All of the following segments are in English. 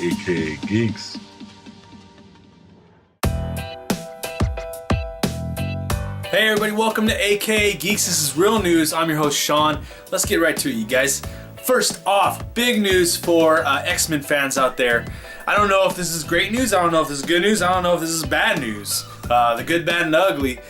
aka Geeks. Hey everybody, welcome to aka Geeks. This is real news. I'm your host Sean. Let's get right to it, you guys. First off, big news for X-Men fans out there. I don't know if this is great news, I don't know if this is good news, I don't know if this is bad news. The good, bad, and ugly.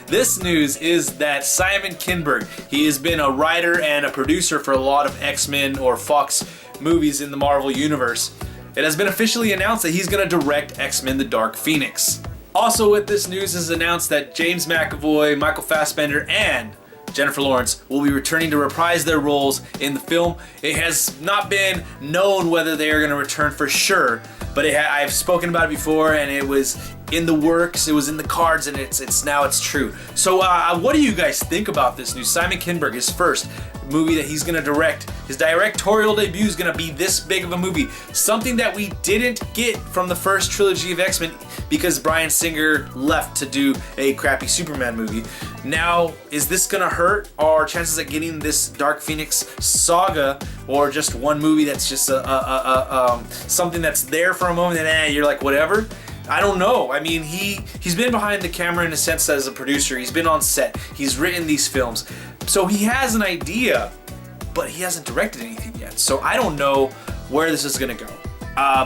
This news is that Simon Kinberg, he has been a writer and a producer for a lot of X-Men or Fox movies in the Marvel Universe. It has been officially announced that he's going to direct X-Men The Dark Phoenix. Also with this news is announced that James McAvoy, Michael Fassbender, and Jennifer Lawrence will be returning to reprise their roles in the film. It has not been known whether they are going to return for sure, but I've spoken about it before, and it was in the works, it was in the cards, and it's true. So what do you guys think about this news? Simon Kinberg, his first movie that he's gonna direct. His directorial debut is gonna be this big of a movie. Something that we didn't get from the first trilogy of X-Men because Bryan Singer left to do a crappy Superman movie. Now, is this gonna hurt our chances at getting this Dark Phoenix saga, or just one movie that's just something that's there for a moment and you're like, whatever? I don't know. I mean, he's been behind the camera in a sense as a producer. He's been on set. He's written these films. So he has an idea, but he hasn't directed anything yet. So I don't know where this is going to go.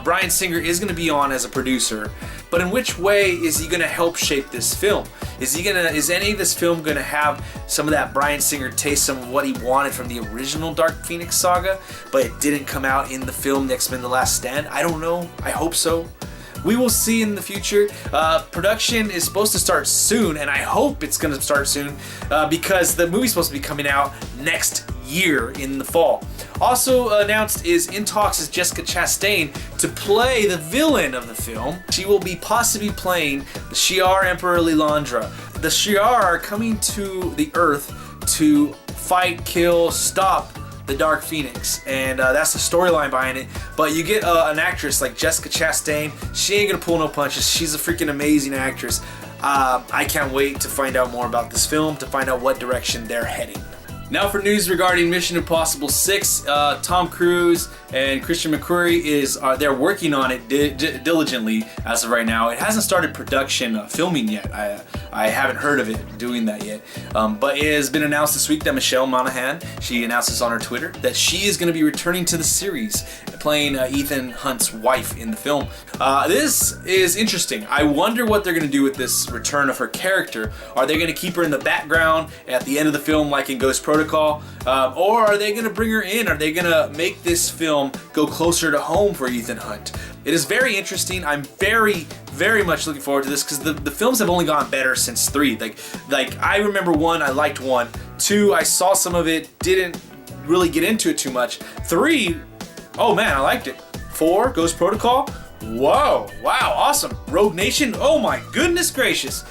Bryan Singer is going to be on as a producer, but in which way is he going to help shape this film? Is any of this film going to have some of that Bryan Singer taste, some of what he wanted from the original Dark Phoenix saga, but it didn't come out in the film X-Men The Last Stand? I don't know. I hope so. We will see in the future. Production is supposed to start soon, and I hope it's going to start soon because the movie's supposed to be coming out next year in the fall. Also announced is in talks is Jessica Chastain to play the villain of the film. She will be possibly playing the Shi'ar Emperor Lilandra. The Shi'ar are coming to the Earth to fight, kill, stop the Dark Phoenix, and that's the storyline behind it. But you get an actress like Jessica Chastain. She ain't gonna pull no punches. She's a freaking amazing actress. I can't wait to find out more about this film, to find out what direction they're heading. Now for news regarding Mission Impossible 6, Tom Cruise and Christian McQuarrie they're working on it diligently as of right now. It hasn't started production filming yet. I haven't heard of it doing that yet. But it has been announced this week that Michelle Monaghan, she announced this on her Twitter, that she is going to be returning to the series, playing Ethan Hunt's wife in the film. This is interesting. I wonder what they're going to do with this return of her character. Are they going to keep her in the background at the end of the film like in Ghost Protocol? Or are they going to bring her in? Are they going to make this film go closer to home for Ethan Hunt? It is very interesting. I'm very, very much looking forward to this because the films have only gotten better since 3. Like I remember 1, I liked 1. 2, I saw some of it, didn't really get into it too much. 3, oh man, I liked it. 4, Ghost Protocol. Whoa, wow, awesome. Rogue Nation, oh my goodness gracious.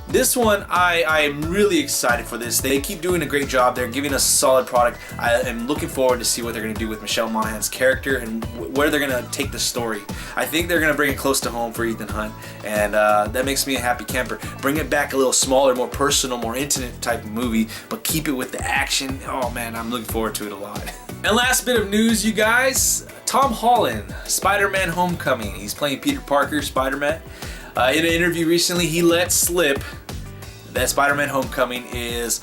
This one, I am really excited for this. They keep doing a great job. They're giving us a solid product. I am looking forward to see what they're going to do with Michelle Monaghan's character and where they're going to take the story. I think they're going to bring it close to home for Ethan Hunt, and that makes me a happy camper. Bring it back a little smaller, more personal, more intimate type of movie, but keep it with the action. Oh man, I'm looking forward to it a lot. And last bit of news, you guys. Tom Holland, Spider-Man Homecoming. He's playing Peter Parker, Spider-Man. In an interview recently, he let slip that Spider-Man Homecoming is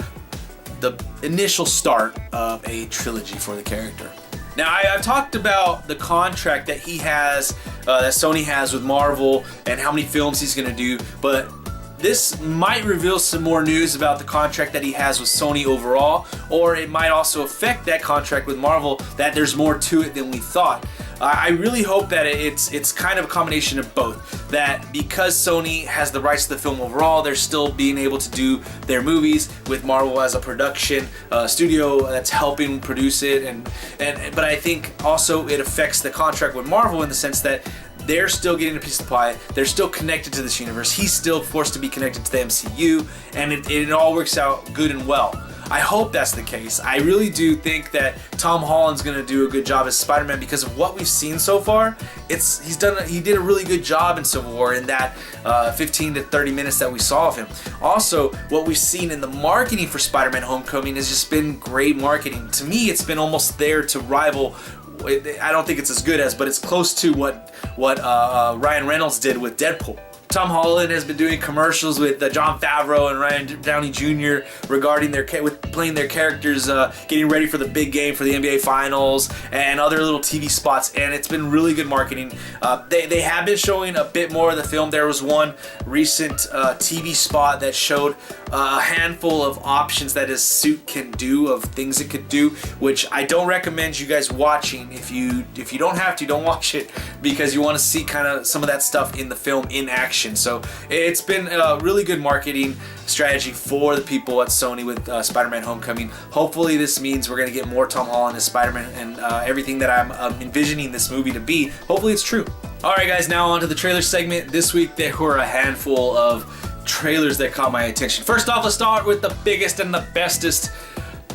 the initial start of a trilogy for the character. Now, I've talked about the contract that he has, that Sony has with Marvel, and how many films he's going to do, but this might reveal some more news about the contract that he has with Sony overall, or it might also affect that contract with Marvel, that there's more to it than we thought. I really hope that it's kind of a combination of both. That because Sony has the rights to the film overall, they're still being able to do their movies with Marvel as a production studio that's helping produce it. But I think also it affects the contract with Marvel in the sense that they're still getting a piece of the pie. They're still connected to this universe. He's still forced to be connected to the MCU, and it all works out good and well. I hope that's the case. I really do think that Tom Holland's going to do a good job as Spider-Man because of what we've seen so far. He did a really good job in Civil War in that 15 to 30 minutes that we saw of him. Also, what we've seen in the marketing for Spider-Man Homecoming has just been great marketing. To me, it's been almost there to rival I don't think it's as good as, but it's close to what Ryan Reynolds did with Deadpool. Tom Holland has been doing commercials with Jon Favreau and Ryan Downey Jr. regarding with playing their characters, getting ready for the big game for the NBA Finals, and other little TV spots, and it's been really good marketing. They have been showing a bit more of the film. There was one recent TV spot that showed a handful of options that his suit can do, of things it could do, which I don't recommend you guys watching. If you don't have to, don't watch it, because you want to see kind of some of that stuff in the film in action. So it's been a really good marketing strategy for the people at Sony with Spider-Man Homecoming. Hopefully this means we're going to get more Tom Holland as Spider-Man, and everything that I'm envisioning this movie to be, hopefully it's true. Alright guys, now on to the trailer segment. This week there were a handful of trailers that caught my attention. First off, let's start with the biggest and the bestest,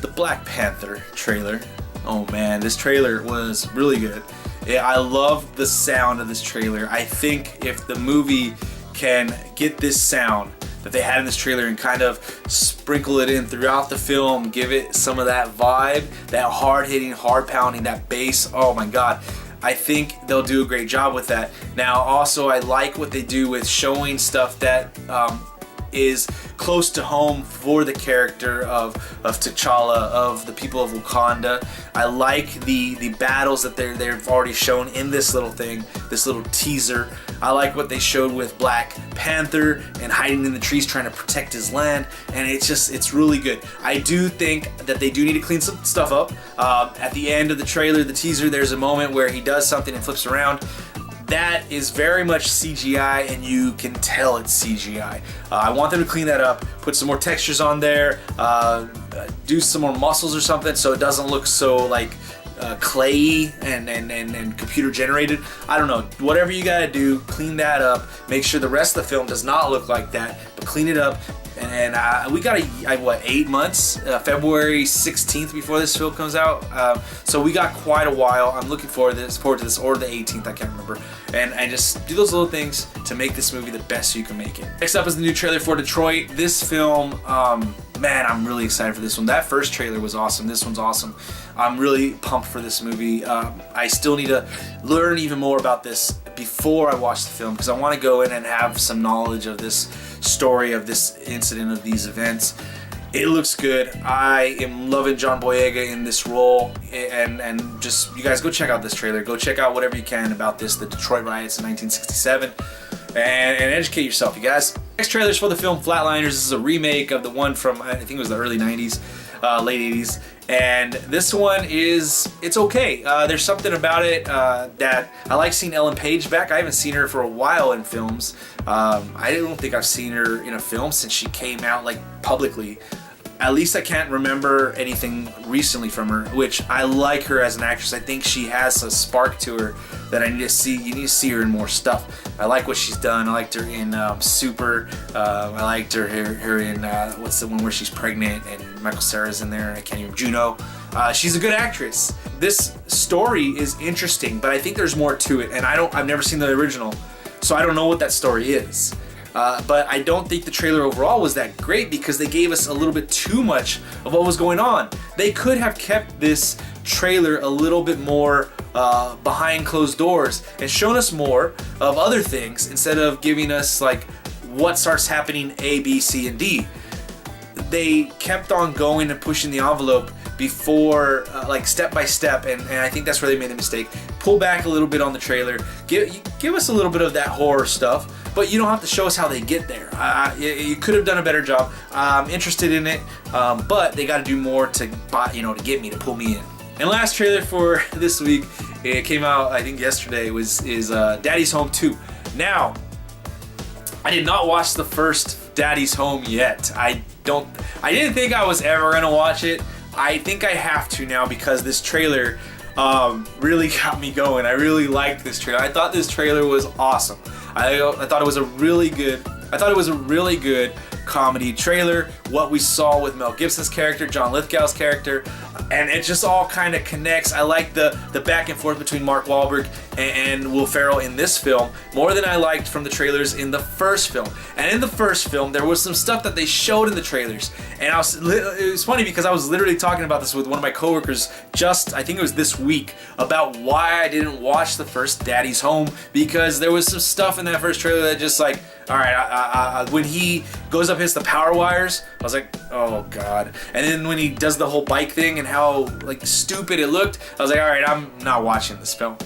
the Black Panther trailer. Oh man, this trailer was really good. Yeah, I love the sound of this trailer. I think if the movie can get this sound that they had in this trailer and kind of sprinkle it in throughout the film, give it some of that vibe, that hard-hitting, hard-pounding, that bass, oh my god, I think they'll do a great job with that. Now also, I like what they do with showing stuff that is close to home for the character of T'Challa, of the people of Wakanda. I like the battles that they've already shown in this little thing, this little teaser. I like what they showed with Black Panther and hiding in the trees trying to protect his land, and it's really good. I do think that they do need to clean some stuff up. At the end of the trailer, the teaser, there's a moment where he does something and flips around. That is very much CGI, and you can tell it's CGI. I want them to clean that up, put some more textures on there, do some more muscles or something so it doesn't look so like clayey and computer generated. I don't know, whatever you gotta do, clean that up, make sure the rest of the film does not look like that, but clean it up. And we got what, 8 months, February 16th before this film comes out, so we got quite a while. I'm looking forward to this, or the 18th, I can't remember, and just do those little things to make this movie the best you can make it. Next up is the new trailer for Detroit. This film, man, I'm really excited for this one. That first trailer was awesome. This one's awesome. I'm really pumped for this movie. I still need to learn even more about this before I watch the film, because I want to go in and have some knowledge of this story, of this incident, of these events. It looks good. I am loving John Boyega in this role, and just, you guys go check out this trailer. Go check out whatever you can about this, the Detroit riots in 1967, and educate yourself, you guys. Next trailer is for the film Flatliners. This is a remake of the one from, I think it was the early 90s, late 80s. And this one it's okay. There's something about it that I like seeing Ellen Page back. I haven't seen her for a while in films. I don't think I've seen her in a film since she came out like publicly. At least I can't remember anything recently from her, which I like her as an actress. I think she has a spark to her that I need to see. You need to see her in more stuff. I like what she's done. I liked her in Super. I liked her in what's the one where she's pregnant and Michael Cera's in there? I can't even. Juno. She's a good actress. This story is interesting, but I think there's more to it, and I've never seen the original, so I don't know what that story is. But I don't think the trailer overall was that great, because they gave us a little bit too much of what was going on. They could have kept this trailer a little bit more behind closed doors and shown us more of other things, instead of giving us like what starts happening A, B, C, and D. They kept on going and pushing the envelope before, like step by step, and I think that's where they made the mistake. Pull back a little bit on the trailer, give us a little bit of that horror stuff, but you don't have to show us how they get there. You could have done a better job. I'm interested in it, but they got to do more to get me, to pull me in. And last trailer for this week, it came out I think yesterday, is Daddy's Home 2. Now, I did not watch the first Daddy's Home yet. I didn't think I was ever gonna watch it. I think I have to now, because this trailer really got me going. I really liked this trailer. I thought this trailer was awesome. I thought it was a really good comedy trailer. What we saw with Mel Gibson's character, John Lithgow's character, and it just all kind of connects. I like the back and forth between Mark Wahlberg and Will Ferrell in this film more than I liked from the trailers in the first film. And in the first film, there was some stuff that they showed in the trailers, and it was funny because I was literally talking about this with one of my coworkers just, I think it was this week, about why I didn't watch the first Daddy's Home, because there was some stuff in that first trailer that just like, all right, when he goes up hits the power wires, I was like, oh god. And then when he does the whole bike thing and how like stupid it looked, I was like, all right, I'm not watching this film.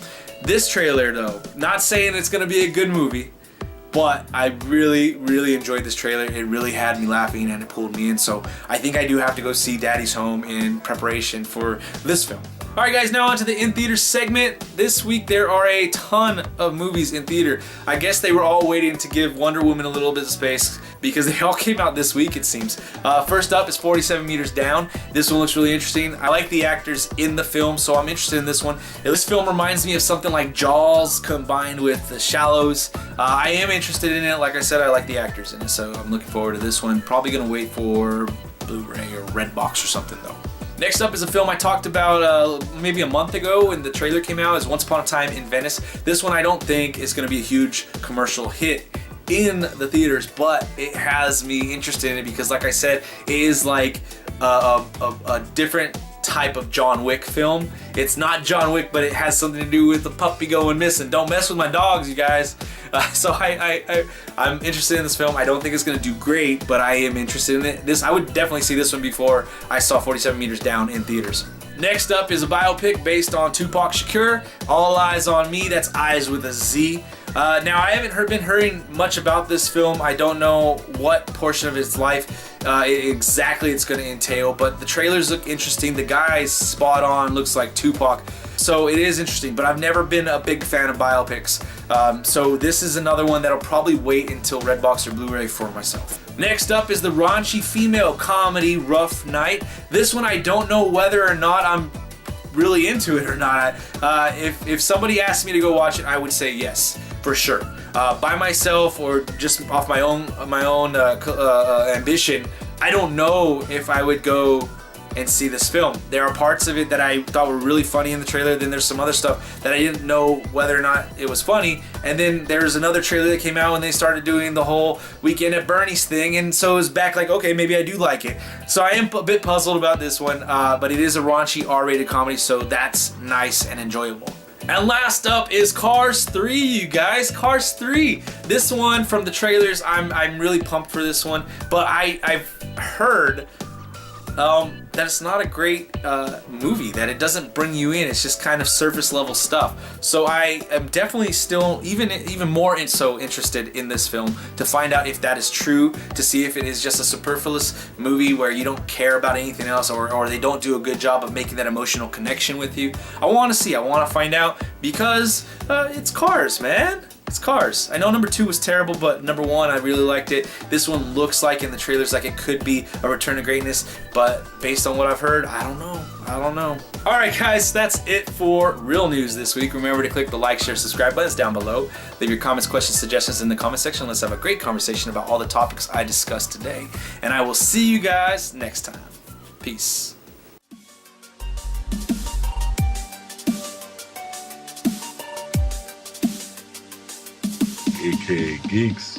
This trailer though, not saying it's gonna be a good movie, but I really, really enjoyed this trailer. It really had me laughing and it pulled me in. So I think I do have to go see Daddy's Home in preparation for this film. Alright guys, now on to the in-theater segment. This week there are a ton of movies in theater. I guess they were all waiting to give Wonder Woman a little bit of space because they all came out this week, it seems. First up is 47 Meters Down. This one looks really interesting. I like the actors in the film, so I'm interested in this one. This film reminds me of something like Jaws combined with The Shallows. I am interested in it. Like I said, I like the actors in it, so I'm looking forward to this one. Probably gonna wait for Blu-ray or Redbox or something though. Next up is a film I talked about maybe a month ago when the trailer came out. It's Once Upon a Time in Venice. This one I don't think is going to be a huge commercial hit in the theaters, but it has me interested in it because, like I said, it is like a different type of John Wick film. It's not John Wick, but it has something to do with the puppy going missing. Don't mess with my dogs, you guys. So I'm interested in this film. I don't think it's gonna do great, but I am interested in it. I would definitely see this one before I saw 47 Meters Down in theaters. Next up is a biopic based on Tupac Shakur, All Eyez on Me. That's eyes with a Z. Now I haven't been hearing much about this film. I don't know what portion of his life exactly it's going to entail, but the trailers look interesting. The guy's spot on, looks like Tupac, so it is interesting. But I've never been a big fan of biopics, so this is another one that'll probably wait until Redbox or Blu-ray for myself. Next up is the raunchy female comedy Rough Night. This one I don't know whether or not I'm really into it or not. If somebody asked me to go watch it, I would say yes, for sure. By myself or just off my own ambition, I don't know if I would go and see this film. There are parts of it that I thought were really funny in the trailer. Then there's some other stuff that I didn't know whether or not it was funny. And then there's another trailer that came out when they started doing the whole Weekend at Bernie's thing, and so it was back like, okay, maybe I do like it. So I am a bit puzzled about this one, but it is a raunchy R-rated comedy, so that's nice and enjoyable. And last up is Cars 3, you guys. Cars 3. This one from the trailers, I'm really pumped for this one, but I've heard that it's not a great movie, that it doesn't bring you in. It's just kind of surface level stuff. So I am definitely still even more so interested in this film to find out if that is true, to see if it is just a superfluous movie where you don't care about anything else, or they don't do a good job of making that emotional connection with you. I want to see, I want to find out, because it's Cars, man. It's Cars. I know number 2 was terrible, but number 1, I really liked it. This one looks like in the trailers like it could be a return to greatness, but based on what I've heard, I don't know. Alright guys, that's it for Real News this week. Remember to click the like, share, subscribe buttons down below. Leave your comments, questions, suggestions in the comment section. Let's have a great conversation about all the topics I discussed today. And I will see you guys next time. Peace. AK Geeks.